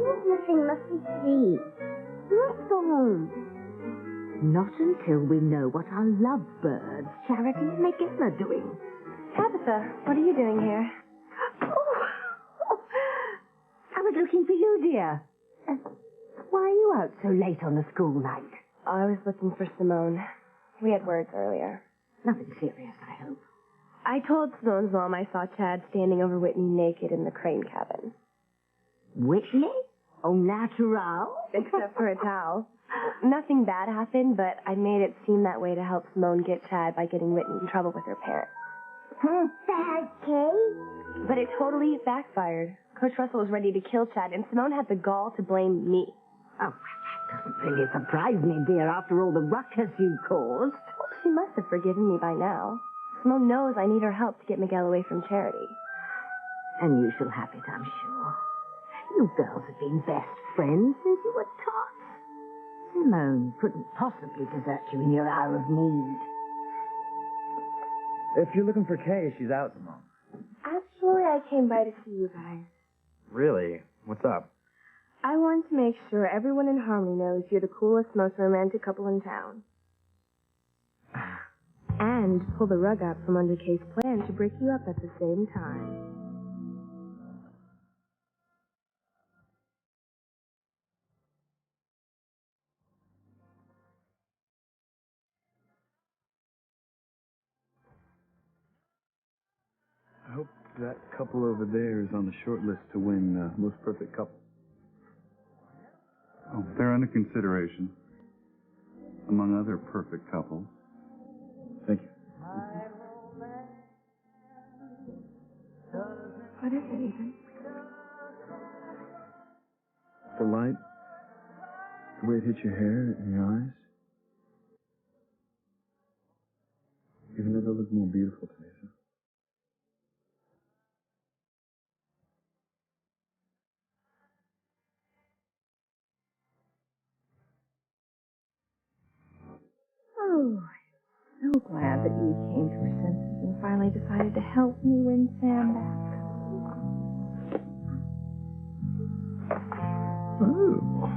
Who's missing Mrs. T? Let's go home. Not until we know what our lovebirds, Charity and Miguel, are doing. Tabitha, what are you doing here? Oh, I was looking for you, dear. Why are you out so late on a school night? I was looking for Simone. We had words earlier. Nothing serious, I hope. I told Simone's mom I saw Chad standing over Whitney naked in the crane cabin. Whitney? Au natural? Except for a towel. Nothing bad happened, but I made it seem that way to help Simone get Chad by getting Whitney in trouble with her parents. Bad case? But it totally backfired. Coach Russell was ready to kill Chad, and Simone had the gall to blame me. Oh, that doesn't really surprise me, dear, after all the ruckus you caused. She must have forgiven me by now. Simone knows I need her help to get Miguel away from Charity. And you shall have it, I'm sure. You girls have been best friends since you were tots. Simone couldn't possibly desert you in your hour of need. If you're looking for Kay, she's out, Simone. Actually, I came by to see you guys. Really? What's up? I want to make sure everyone in Harmony knows you're the coolest, most romantic couple in town. And pull the rug out from under Kay's plan to break you up at the same time. I hope that couple over there is on the short list to win Most Perfect Couple. Oh, they're under consideration, among other perfect couples. Thank you. What is it, Ethan? The light, the way it hits your hair and your eyes. You've never looked more beautiful to me, sir. Oh, I'm so glad that you came to her senses and finally decided to help me win Sam back. Oh.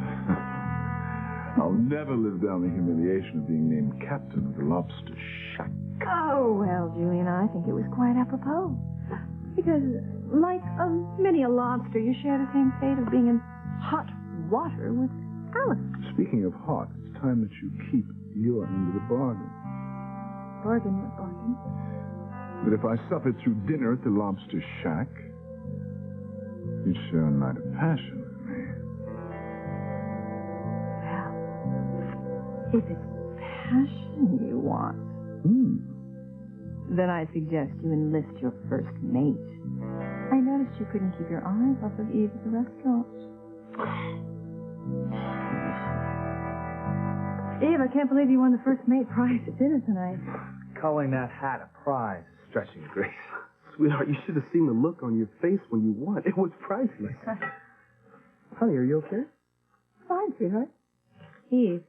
I'll never live down the humiliation of being named captain of the Lobster Shack. Oh, well, Juliana, I think it was quite apropos. Because, like many a lobster, you share the same fate of being in hot water with Alice. Speaking of hot, it's time that you keep your end of the bargain. Bargain, what bargain? That if I suffered through dinner at the Lobster Shack, you'd share a night of passion with me. Well, if it's passion you want, then I suggest you enlist your first mate. I noticed you couldn't keep your eyes off of Eve at the restaurant. Eve, I can't believe you won the first mate prize at dinner tonight. Calling that hat a prize is stretching, Grace. Sweetheart, you should have seen the look on your face when you won. It was priceless. Honey, are you okay? Fine, sweetheart. Eve,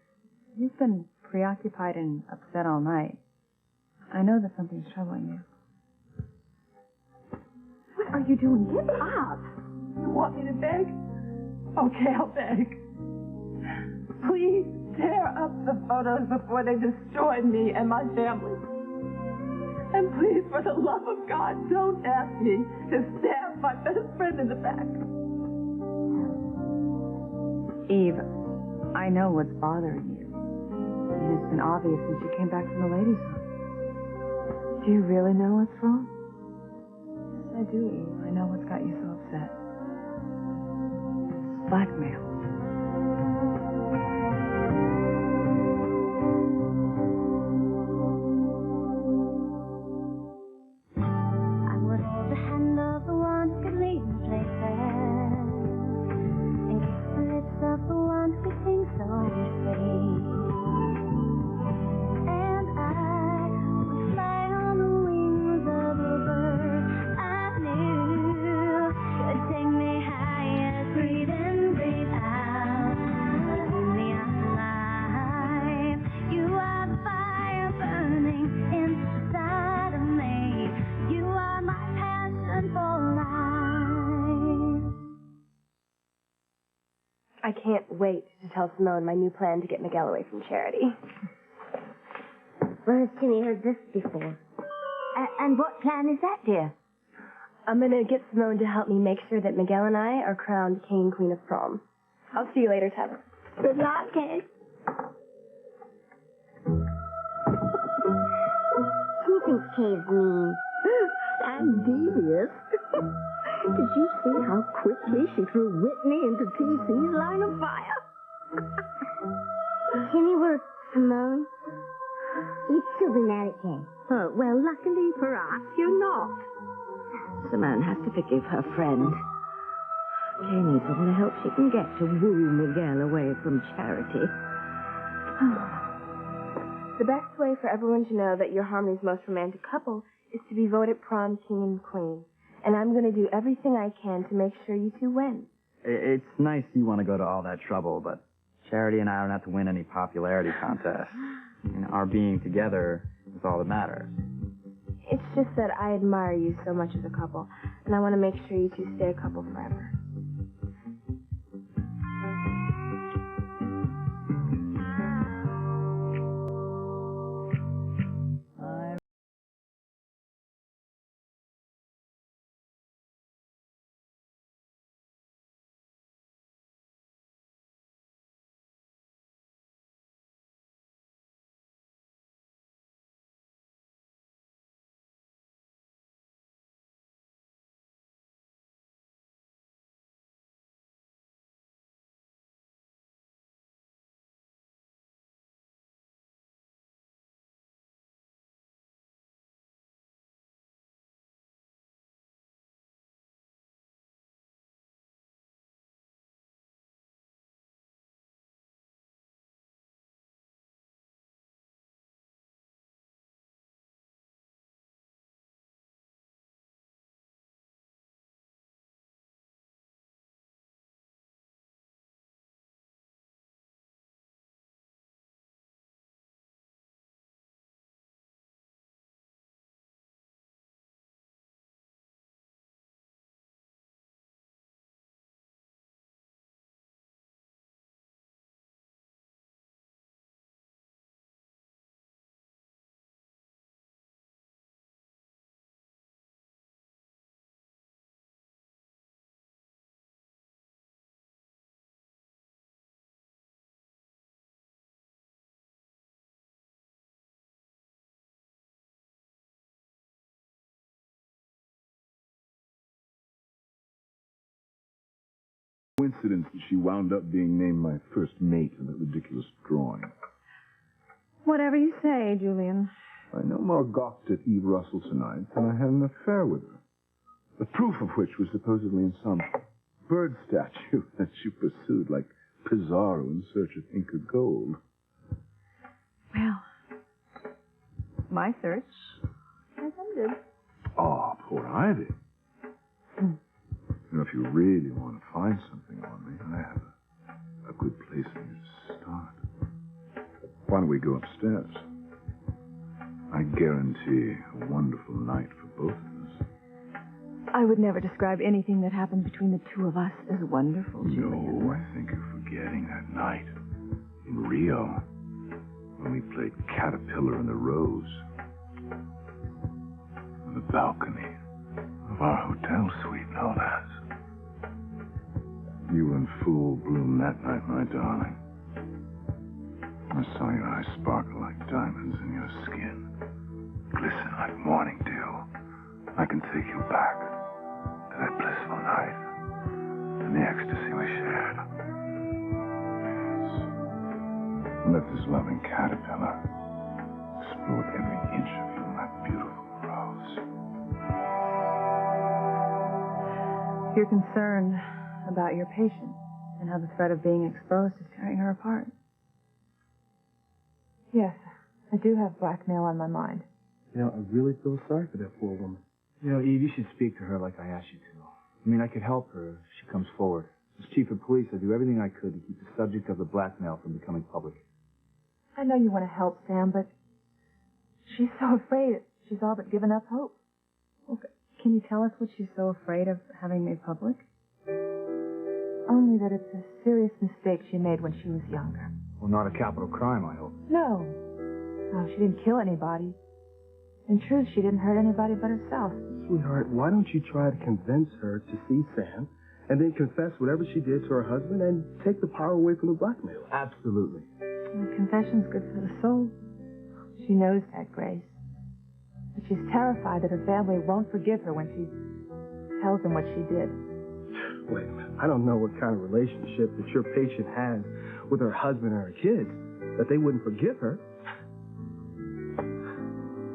you've been preoccupied and upset all night. I know that something's troubling you. What are you doing? Get up! You want me to beg? Okay, I'll beg. Please tear up the photos before they destroy me and my family. And please, for the love of God, don't ask me to stab my best friend in the back. Eve, I know what's bothering you. And it's been obvious since you came back from the ladies' room. Do you really know what's wrong? Yes, I do, Eve. I know what's got you so upset. Blackmail. I would hold the hand of the one who could lead me places, and kiss the lips of the one who sings so sweet. And I would fly on the wings of a bird I knew could take me higher. Breathe in, breathe out. I can't wait to tell Simone my new plan to get Miguel away from Charity. Where has Timmy heard this before? And what plan is that, dear? I'm going to get Simone to help me make sure that Miguel and I are crowned king and queen of prom. I'll see you later, Tyler. Good luck, Kate. She thinks Kay's mean. And devious. Did you see how quickly she threw Whitney into TC's line of fire? Timmy were Simone. You'd still be mad at Kay. Oh, well, luckily for us, you're not. Simone has to forgive her friend. Kay needs all the help she can get to woo Miguel away from Charity. The best way for everyone to know that you're Harmony's most romantic couple is to be voted prom king and queen. And I'm going to do everything I can to make sure you two win. It's nice you want to go to all that trouble, but Charity and I don't have to win any popularity contests. Our being together is all that matters. It's just that I admire you so much as a couple, and I want to make sure you two stay a couple forever. Coincidence that she wound up being named my first mate in that ridiculous drawing. Whatever you say, Julian. I know more gawked at Eve Russell tonight than I had an affair with her. The proof of which was supposedly in some bird statue that she pursued like Pizarro in search of Inca gold. Well, my search has ended. Oh, poor Ivy. You know, if you really want to find something on me, I have a good place for you to start. Why don't we go upstairs? I guarantee a wonderful night for both of us. I would never describe anything that happened between the two of us as wonderful, Julian. No, I think you're forgetting that night in Rio when we played Caterpillar in the Rose on the balcony of our hotel suite, no less. You were in full bloom that night, my darling. I saw your eyes sparkle like diamonds and your skin glisten like morning dew. I can take you back to that blissful night and the ecstasy we shared. Yes. Let this loving caterpillar explore every inch of you, my beautiful rose. You're concerned about your patient and how the threat of being exposed is tearing her apart. Yes, I do have blackmail on my mind. You know, I really feel sorry for that poor woman. You know, Eve, you should speak to her like I asked you to. I mean, I could help her if she comes forward. As chief of police, I'd do everything I could to keep the subject of the blackmail from becoming public. I know you want to help, Sam, but she's so afraid she's all but given up hope. Okay. Can you tell us what she's so afraid of having made public? Only that it's a serious mistake she made when she was younger. Well, not a capital crime, I hope. No. No, she didn't kill anybody. In truth, she didn't hurt anybody but herself. Sweetheart, why don't you try to convince her to see Sam and then confess whatever she did to her husband and take the power away from the blackmailer? Absolutely. And confession's good for the soul. She knows that, Grace. But she's terrified that her family won't forgive her when she tells them what she did. Wait a minute. I don't know what kind of relationship that your patient has with her husband or her kids that they wouldn't forgive her.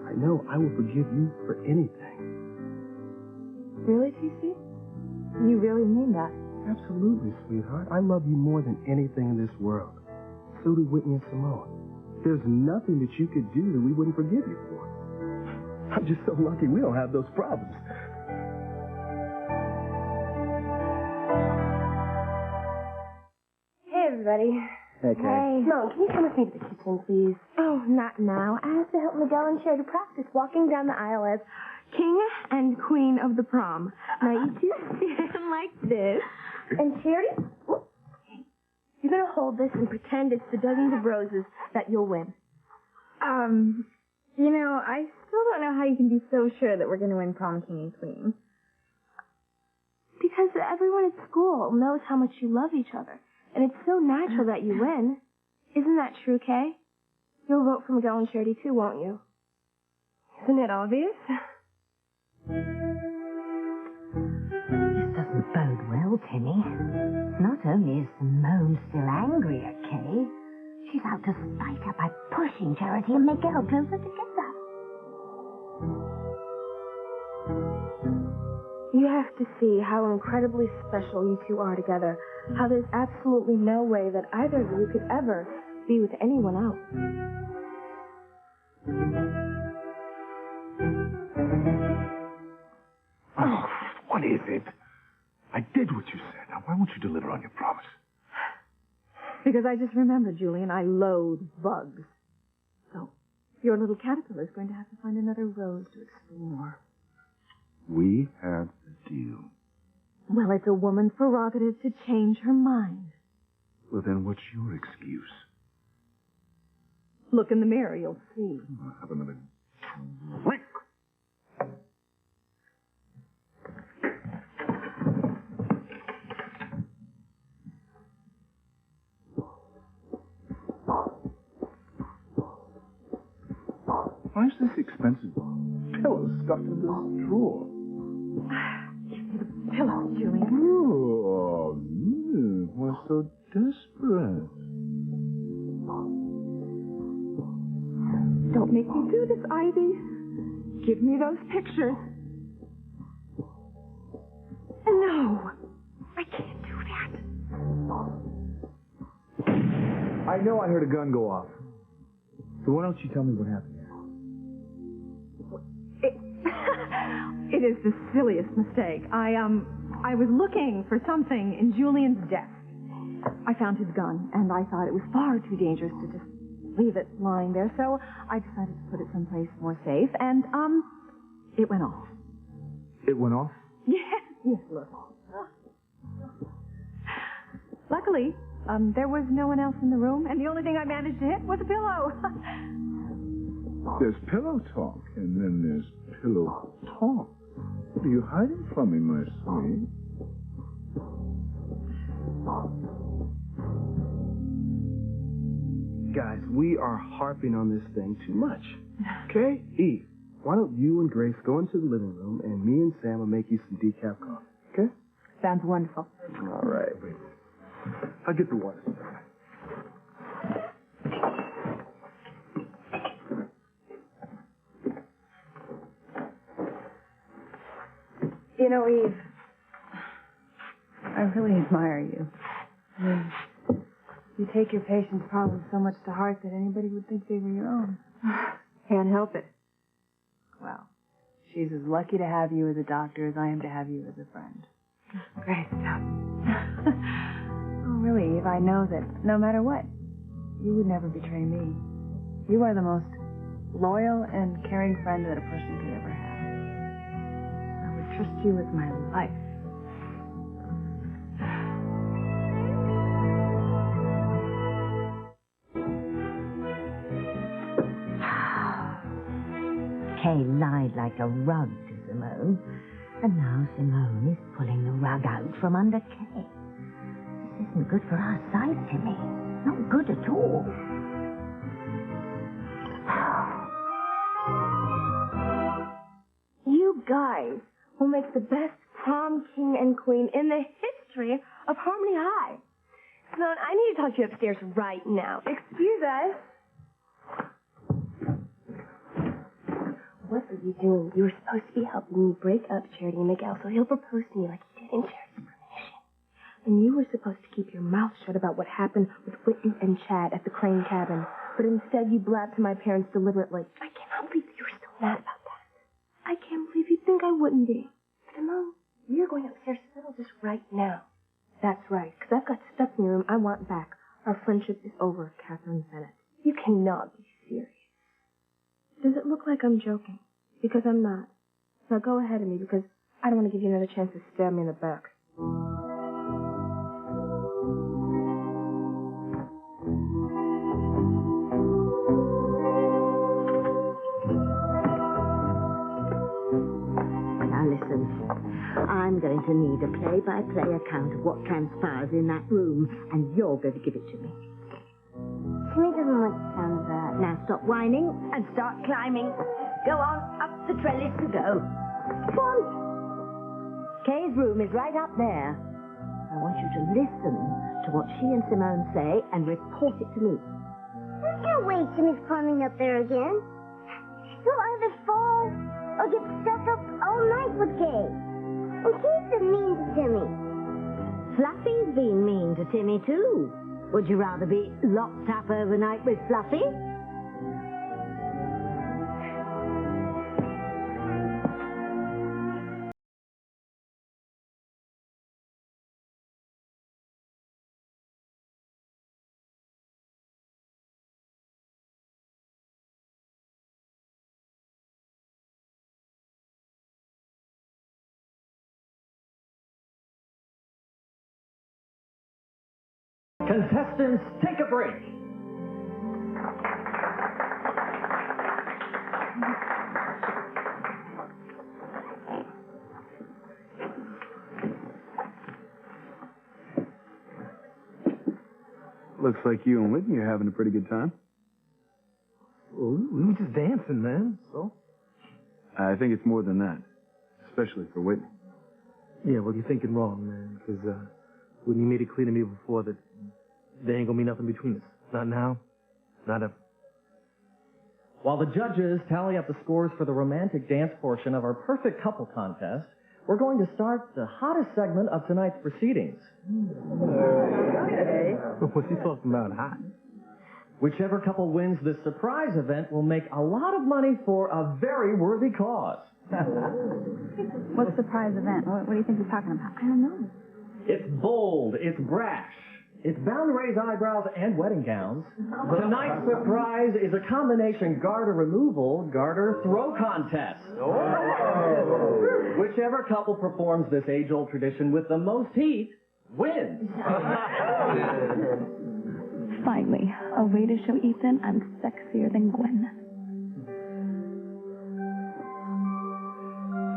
I know I will forgive you for anything. Really, TC? You really mean that? Absolutely, sweetheart. I love you more than anything in this world. So do Whitney and Simone. There's nothing that you could do that we wouldn't forgive you for. I'm just so lucky we don't have those problems. Hey, everybody. Okay. Hey. Mom, can you come with me to the kitchen, please? Oh, not now. I have to help Miguel and Cher to practice walking down the aisle as king and queen of the prom. Now, you two stand like this. And Charity, you're going to hold this and pretend it's the dozens of roses that you'll win. You know, I still don't know how you can be so sure that we're going to win prom king and queen. Because everyone at school knows how much you love each other. And it's so natural that you win. Isn't that true, Kay? You'll vote for Miguel and Charity too, won't you? Isn't it obvious? This doesn't bode well, Timmy. Not only is Simone still angry at Kay, she's out to spite her by pushing Charity and Miguel closer together. You have to see how incredibly special you two are together. How there's absolutely no way that either of you could ever be with anyone else. Oh, what is it? I did what you said. Now, why won't you deliver on your promise? Because I just remembered, Julian, I loathe bugs. So, your little caterpillar's going to have to find another rose to explore. We have a deal. Well, it's a woman's prerogative to change her mind. Well, then what's your excuse? Look in the mirror, you'll see. I'll have another drink. Why is this expensive pillow stuffed in this drawer? Give me the pillow, Julian. Oh, why so desperate? Don't make me do this, Ivy. Give me those pictures. No, I can't do that. I know I heard a gun go off. So why don't you tell me what happened? It is the silliest mistake. I was looking for something in Julian's desk. I found his gun, and I thought it was far too dangerous to just leave it lying there, so I decided to put it someplace more safe, and, it went off. It went off? Yes, look. Luckily, there was no one else in the room, and the only thing I managed to hit was a pillow. There's pillow talk, and then there's pillow talk. What are you hiding from me, my sweet? Guys, we are harping on this thing too much. Okay? Eve, why don't you and Grace go into the living room, and me and Sam will make you some decaf coffee, okay? Sounds wonderful. All right. I'll get the water. You know, Eve, I really admire you. I mean, you take your patients' problems so much to heart that anybody would think they were your own. Can't help it. Well, she's as lucky to have you as a doctor as I am to have you as a friend. Great stuff. Oh, really, Eve, I know that no matter what, you would never betray me. You are the most loyal and caring friend that a person could ever have. I would trust you with my life. Kay lied like a rug to Simone. And now Simone is pulling the rug out from under Kay. This isn't good for our side, Timmy. Not good at all. You guys will make the best prom king and queen in the history of Harmony High. Simone, I need to talk to you upstairs right now. Excuse us. What are you doing? You were supposed to be helping me break up Charity and Miguel so he'll propose to me like he did in Charity's premonition. And you were supposed to keep your mouth shut about what happened with Whitney and Chad at the Crane cabin. But instead you blabbed to my parents deliberately. I cannot believe that you're still mad about that. I can't believe you'd think I wouldn't be. Simone, we are going upstairs to settle this right now. That's right, because I've got stuff in your room I want back. Our friendship is over, Catherine Bennett. You cannot be serious. Does it look like I'm joking? Because I'm not. Now go ahead of me, because I don't want to give you another chance to stab me in the back. Now listen, I'm going to need a play-by-play account of what transpires in that room, and you're going to give it to me. Timmy doesn't like the sound of that. Now stop whining and start climbing. Go on, up the trellis to go. Come on. Kay's room is right up there. I want you to listen to what she and Simone say and report it to me. There's no way Timmy's climbing up there again. He'll either fall or get stuck up all night with Kay. And Kay's been mean to Timmy. Fluffy's been mean to Timmy, too. Would you rather be locked up overnight with Fluffy? Contestants, take a break. Looks like you and Whitney are having a pretty good time. Well, we were just dancing, man. So? I think it's more than that, especially for Whitney. Yeah, well, you're thinking wrong, man, because Whitney made it clear to me before that there ain't gonna be nothing between us. Not now, not ever. While the judges tally up the scores for the romantic dance portion of our Perfect Couple contest, we're going to start the hottest segment of tonight's proceedings. Okay. What's he talking about, hot? Whichever couple wins this surprise event will make a lot of money for a very worthy cause. What's the prize event? What do you think he's talking about? I don't know. It's bold, it's brash, it's bound to raise eyebrows and wedding gowns. Tonight's surprise is a combination garter removal, garter throw contest. Whichever couple performs this age-old tradition with the most heat wins. Finally, a way to show Ethan I'm sexier than Gwen.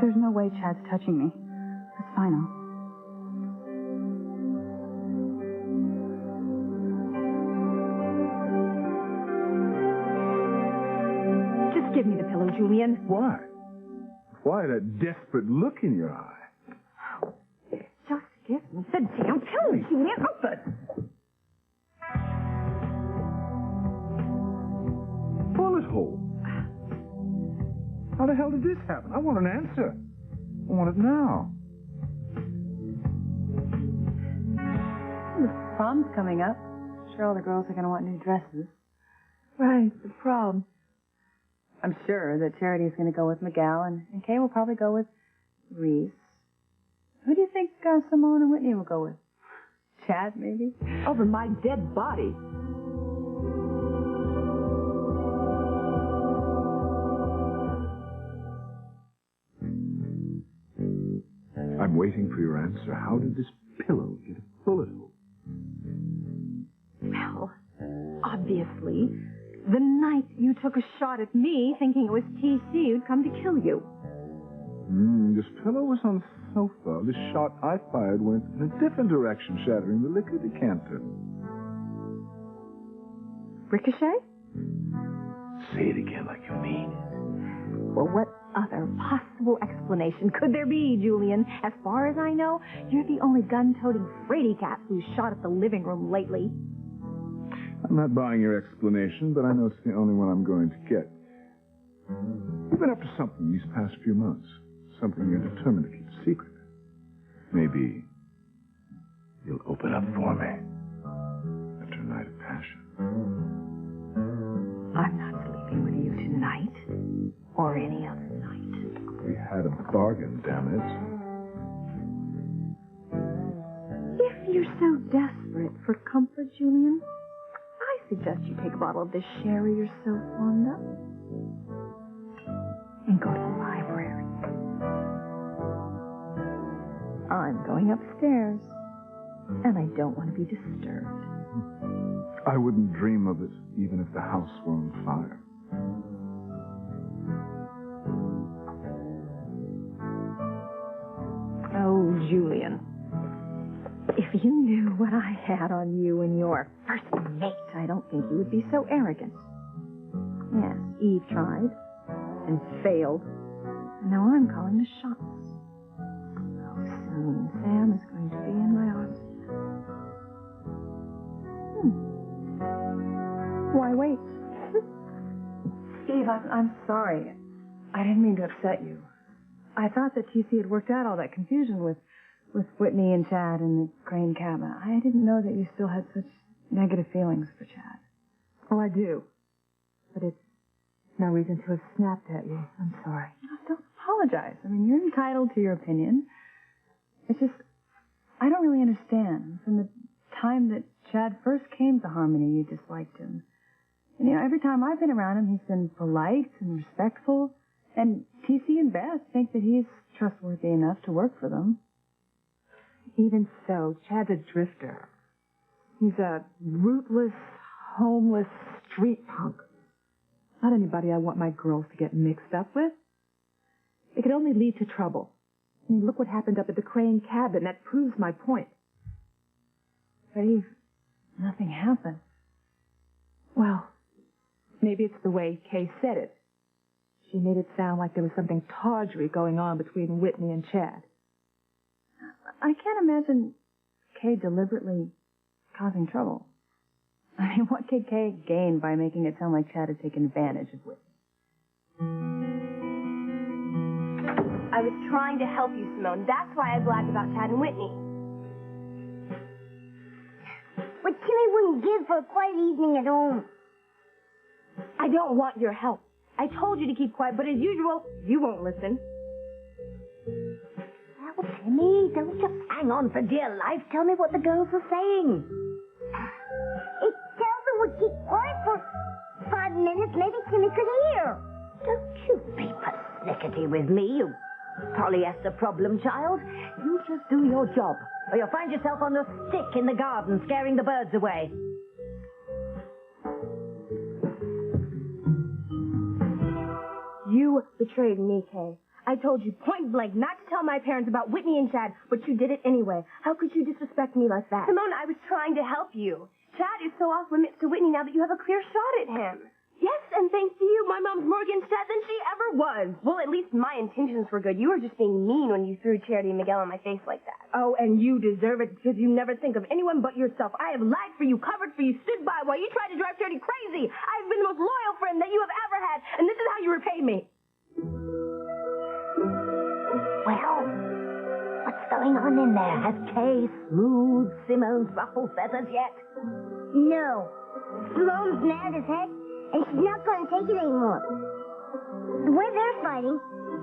There's no way Chad's touching me. It's final. Just give me the pillow, Julian. Why? Why that desperate look in your eye? Just give me the damn pillow, Julian. Open. Bullet hole. How the hell did this happen? I want an answer. I want it now. The prom's coming up. Sure, all the girls are going to want new dresses. Right, the prom. I'm sure that Charity's going to go with Miguel, and Kay will probably go with Reese. Who do you think Simone and Whitney will go with? Chad, maybe? Over my dead body. I'm waiting for your answer. How did this pillow get a bullet hole? Well, obviously, The night you took a shot at me, thinking it was T.C. who'd come to kill you. This pillow was on the sofa. The shot I fired went in a different direction, shattering the liquor decanter. Ricochet? Say it again like you mean it. Well, what other possible explanation could there be, Julian? As far as I know, you're the only gun-toting fraidy cat who's shot at the living room lately. I'm not buying your explanation, but I know it's the only one I'm going to get. You've been up to something these past few months. Something you're determined to keep a secret. Maybe you'll open up for me after a night of passion. I'm not sleeping with you tonight or any other night. We had a bargain, damn it. If you're so desperate for comfort, Julian, I suggest you take a bottle of this sherry you're so fond of and go to the library. I'm going upstairs, and I don't want to be disturbed. I wouldn't dream of it, even if the house were on fire. Oh, Julian. If you knew what I had on you in your first mate, I don't think you would be so arrogant. Yes, Eve tried and failed. And now I'm calling the shots. Oh, soon Sam is going to be in my arms. Why wait? Eve, I'm sorry. I didn't mean to upset you. I thought that T.C. had worked out all that confusion with Whitney and Chad in the Crane cabin. I didn't know that you still had such negative feelings for Chad. Oh, I do. But it's no reason to have snapped at you. I'm sorry. Don't apologize. I mean, you're entitled to your opinion. It's just, I don't really understand. From the time that Chad first came to Harmony, you disliked him. And, every time I've been around him, he's been polite and respectful. And T.C. and Beth think that he's trustworthy enough to work for them. Even so, Chad's a drifter. He's a rootless, homeless street punk. Not anybody I want my girls to get mixed up with. It could only lead to trouble. I mean, look what happened up at the Crane cabin. That proves my point. But Eve, nothing happened. Well, maybe it's the way Kay said it. She made it sound like there was something tawdry going on between Whitney and Chad. I can't imagine Kay deliberately causing trouble. I mean, what could Kay gain by making it sound like Chad had taken advantage of Whitney? I was trying to help you, Simone. That's why I blabbed about Chad and Whitney. What Timmy wouldn't give for a quiet evening at home. I don't want your help. I told you to keep quiet, but as usual, you won't listen. Well, Timmy, don't just hang on for dear life. Tell me what the girls are saying. It tells her we'd keep quiet for 5 minutes. Maybe Timmy could hear. Don't you be persnickety with me, you polyester problem child. You just do your job, or you'll find yourself on a stick in the garden scaring the birds away. You betrayed me, Kay. I told you point blank not to tell my parents about Whitney and Chad, but you did it anyway. How could you disrespect me like that? Simone, I was trying to help you. Chad is so off limits to Whitney now that you have a clear shot at him. Yes, and thanks to you, my mom's more against Chad than she ever was. Well, at least my intentions were good. You were just being mean when you threw Charity and Miguel in my face like that. Oh, and you deserve it because you never think of anyone but yourself. I have lied for you, covered for you, stood by while you tried to drive Charity crazy. I've been the most loyal friend that you have ever had, and this is how you repay me. Well, what's going on in there? Has Kay smoothed Simone's ruffled feathers yet? No. Simone's mad as heck, and she's not going to take it anymore. The way they're fighting,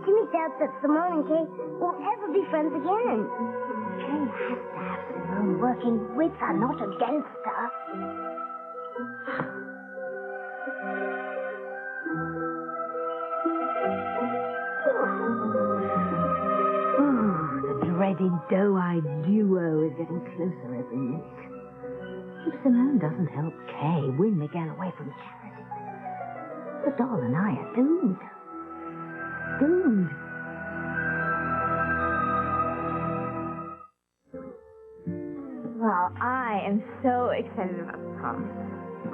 Timmy doubts that Simone and Kay won't ever be friends again. Kay has to have Simone working with her, not against her. The dreaded doe-eyed duo is getting closer every minute. If Simone doesn't help Kay win Miguel away from Charity, The doll and I are doomed. Doomed. Wow, I am so excited about the prom.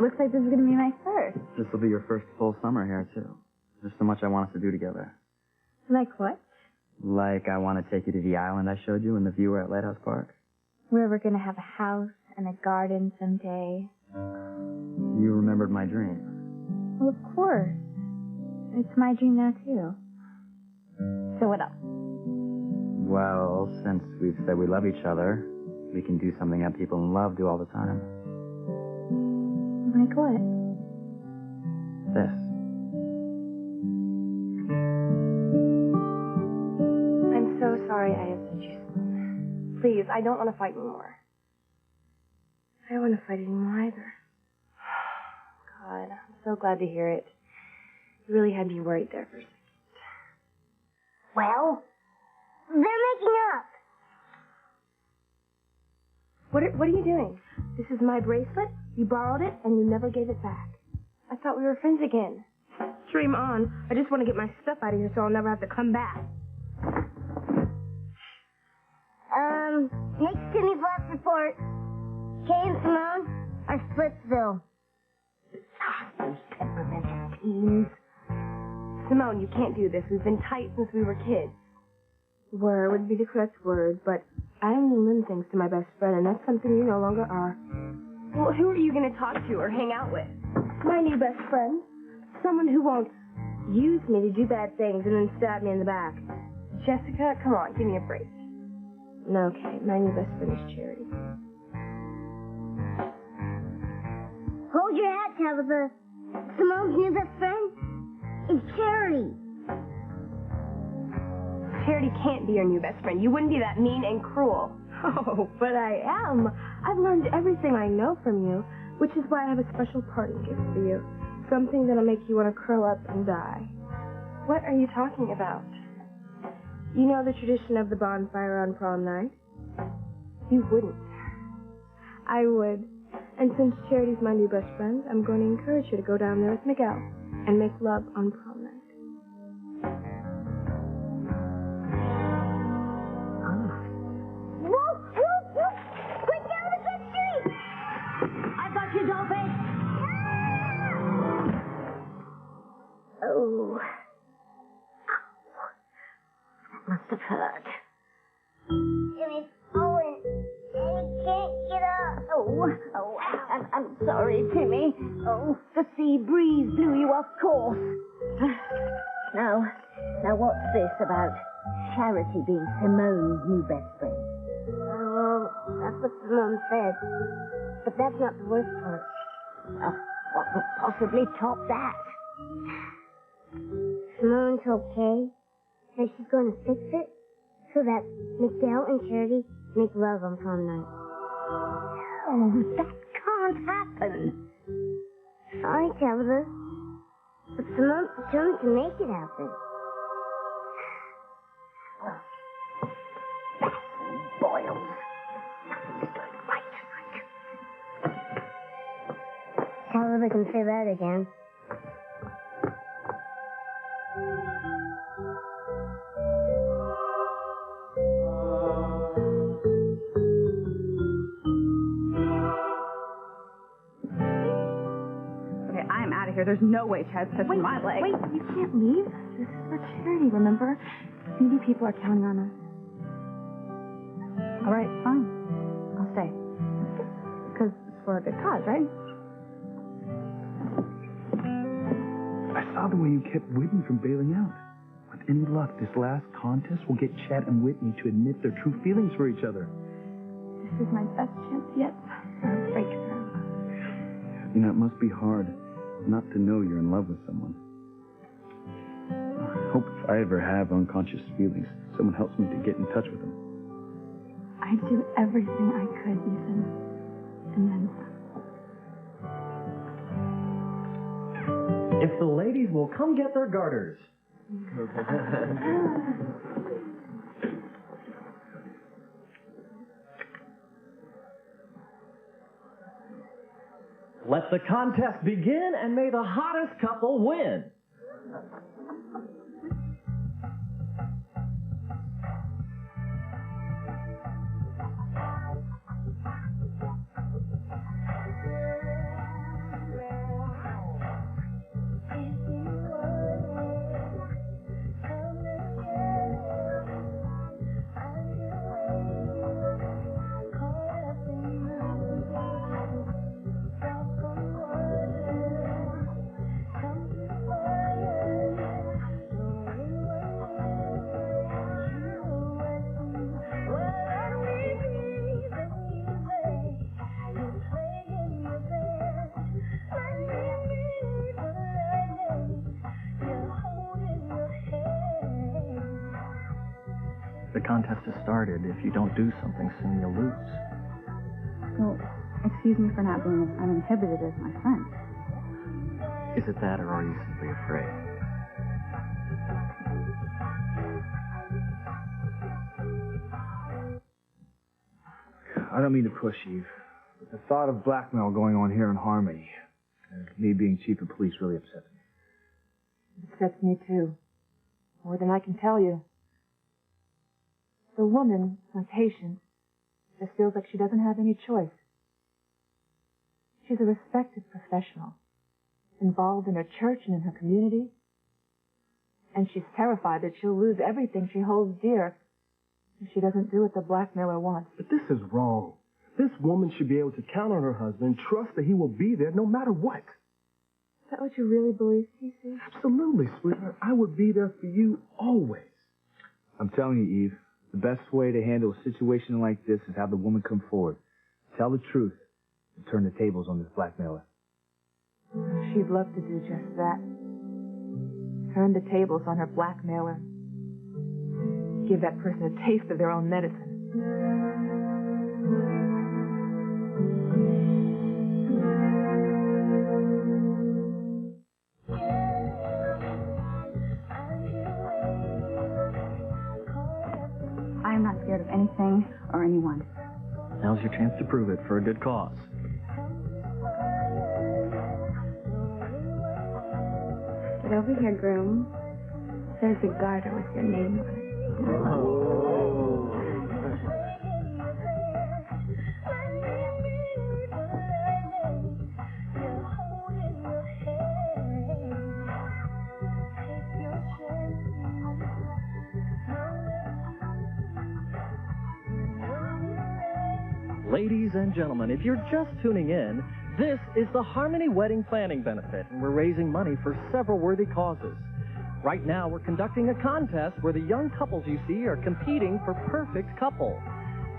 Looks like this is going to be my first. This will be your first full summer here, too. There's so much I want us to do together. Like what? Like I want to take you to the island I showed you and the viewer at Lighthouse Park. Where we're going to have a house and a garden someday. You remembered my dream. Well, of course. It's my dream now, too. So what else? Well, since we've said we love each other, we can do something that people in love do all the time. Like what? This. I'm so sorry I upset you. Please, I don't want to fight anymore. I don't want to fight anymore either. God, I'm so glad to hear it. You really had me worried there for a second. Well, they're making up. What are you doing? This is my bracelet. You borrowed it, and you never gave it back. I thought we were friends again. Dream on. I just want to get my stuff out of here so I'll never have to come back. Next Jimmy Blast report. Kay and Simone are Splitsville. Those temperamental teens. Simone, you can't do this. We've been tight since we were kids. Were would be the correct word, but I only lend things to my best friend, and that's something you no longer are. Well, who are you going to talk to or hang out with? My new best friend. Someone who won't use me to do bad things and then stab me in the back. Jessica, come on, give me a break. No, okay, my new best friend is Charity. Hold your hat, Tabitha. Simone's new best friend is Charity. Charity can't be your new best friend. You wouldn't be that mean and cruel. Oh, but I am. I've learned everything I know from you, which is why I have a special parting gift for you. Something that'll make you want to curl up and die. What are you talking about? You know the tradition of the bonfire on prom night? You wouldn't. I would. And since Charity's my new best friend, I'm going to encourage her to go down there with Miguel and make love on prom night. Quick, down the Fifth Street! I got you, Dolphin. Oh. That must have hurt. Jimmy's falling, and he can't get up. Oh, I'm sorry, Timmy. Oh, the sea breeze blew you off course. Now what's this about Charity being Simone's new best friend? Well, that's what Simone said. But that's not the worst part. What could possibly top that? Simone told Kay that she's going to fix it so that Miguel and Charity make love on prom night. Oh, that can't happen. Sorry, Tabitha. But Simone's determined to make it happen. Boils. Tabitha can say that again. Okay, I'm out of here. There's no way Chad's touching my leg. Wait, you can't leave. This is for charity, remember? Needy people are counting on us. All right, fine. I'll stay. Because it's for a good cause, right? I saw the way you kept Whitney from bailing out. With any luck, this last contest will get Chad and Whitney to admit their true feelings for each other. This is my best chance yet for a breakthrough. You know, it must be hard not to know you're in love with someone. I hope if I ever have unconscious feelings, someone helps me to get in touch with them. I'd do everything I could, Ethan. And then some. If the ladies will come get their garters. Let the contest begin, and may the hottest couple win. The contest has started. If you don't do something soon, you'll lose. Well, excuse me for not being as uninhibited as my friend. Is it that, or are you simply afraid? I don't mean to push Eve, but the thought of blackmail going on here in Harmony, and me being chief of police, really upsets me. It upsets me too. More than I can tell you. The woman, my patient, just feels like she doesn't have any choice. She's a respected professional, involved in her church and in her community, and she's terrified that she'll lose everything she holds dear if she doesn't do what the blackmailer wants. But this is wrong. This woman should be able to count on her husband, trust that he will be there no matter what. Is that what you really believe, Cece? Absolutely, sweetheart. I would be there for you always. I'm telling you, Eve, the best way to handle a situation like this is have the woman come forward, tell the truth, and turn the tables on this blackmailer. She'd love to do just that. Turn the tables on her blackmailer. Give that person a taste of their own medicine. I am not scared of anything or anyone. Now's your chance to prove it for a good cause. Get over here, groom. There's a garter with your name on it. Ladies and gentlemen, if you're just tuning in, this is the Harmony Wedding Planning Benefit, and we're raising money for several worthy causes. Right now, we're conducting a contest where the young couples you see are competing for perfect couple.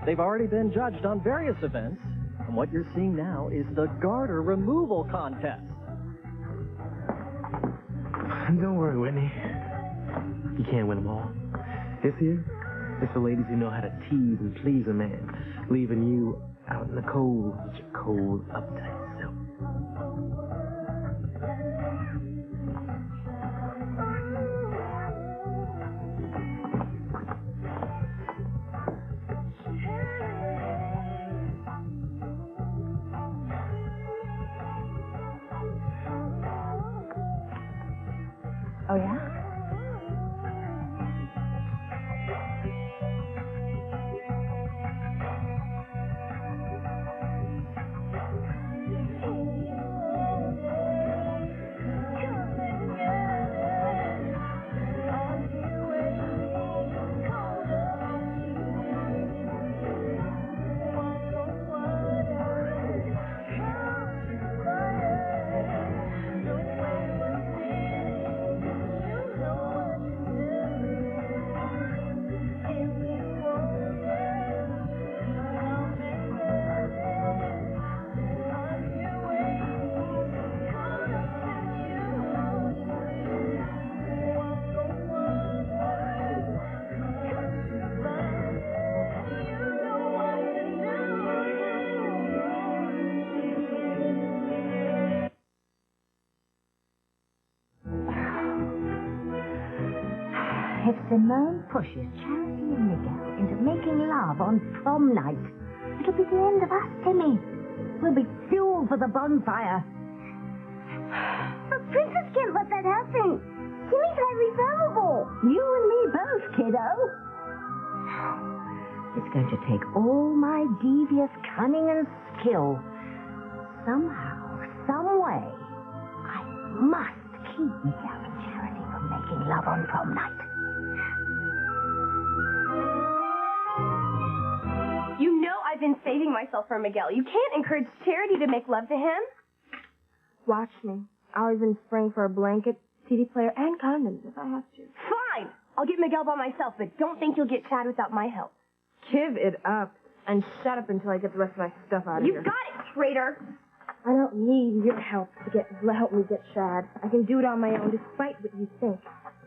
They've already been judged on various events, and what you're seeing now is the garter removal contest. Don't worry, Whitney. You can't win them all. This here is for ladies who know how to tease and please a man, leaving you out in the cold with your cold, uptight self. Oh, yeah? If Simone pushes Charity and Miguel into making love on prom night, it'll be the end of us, Timmy. We'll be two coal for the bonfire. But Princess can't let that happen. Kimmy's highly valuable. You and me both, kiddo. It's going to take all my devious cunning and skill. Somehow, some way, I must keep Miguel and Charity from making love on prom night. You know I've been saving myself for Miguel. You can't encourage Charity to make love to him. Watch me. I'll even spring for a blanket, CD player, and condoms if I have to. Fine! I'll get Miguel by myself, but don't think you'll get Chad without my help. Give it up. And shut up until I get the rest of my stuff out of here. You got it, traitor! I don't need your help to help me get Chad. I can do it on my own, despite what you think.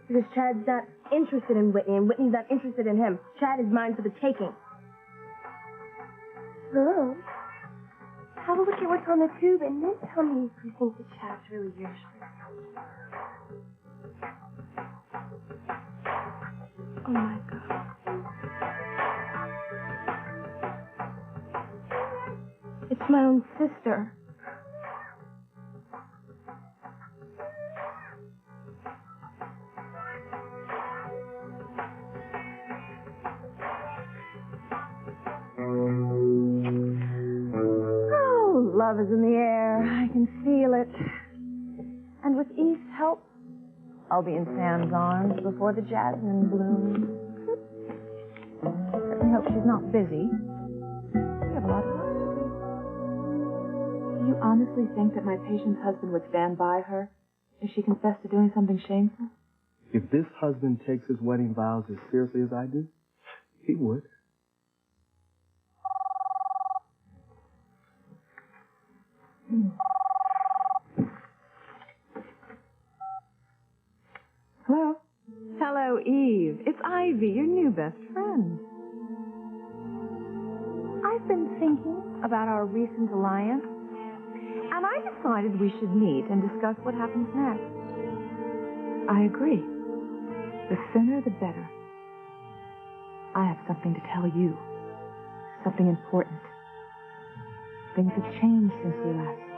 Because Chad's not interested in Whitney, and Whitney's not interested in him. Chad is mine for the taking. So, have a look at what's on the tube, and then tell me if you think that Chad's really yours. Oh, my God. It's my own sister. Oh, love is in the air. I can feel it. And with Eve's help, I'll be in Sam's arms before the jasmine blooms. I hope she's not busy. We have a lot of work. Do you honestly think that my patient's husband would stand by her if she confessed to doing something shameful? If this husband takes his wedding vows as seriously as I do, he would. Hello? Hello, Eve. It's Ivy, your new best friend. I've been thinking about our recent alliance, and I decided we should meet and discuss what happens next. I agree. The sooner, the better. I have something to tell you. Something important. Things have changed since we last